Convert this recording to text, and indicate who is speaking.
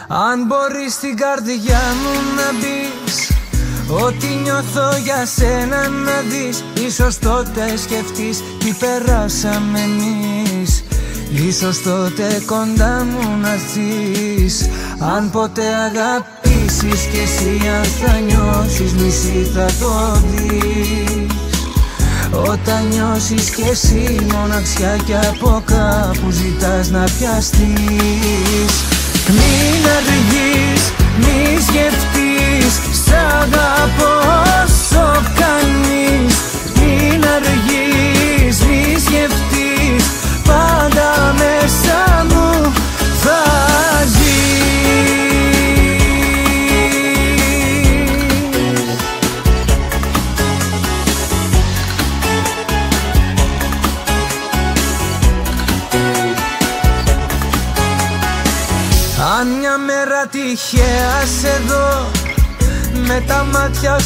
Speaker 1: Αν μπορείς στην καρδιά μου να μπεις, ό,τι νιώθω για σένα να δεις. Ίσως τότε σκεφτείς τι περάσαμε εμείς. Ίσως τότε κοντά μου να έρθεις. Αν ποτέ αγαπήσεις κι εσύ, αν θα νιώσεις μισή θα το δεις. Όταν νιώσεις κι εσύ μοναξιά κι από κάπου ζητάς να πιαστείς. Μην αργείς, μη σκεφτείς, σ' αγαπώ όσο κάνεις. Μην αργείς, μη σκεφτείς, πάντα μέσα μου θα ζεις. Αν μια μέρα τυχαία σε δω με τα μάτια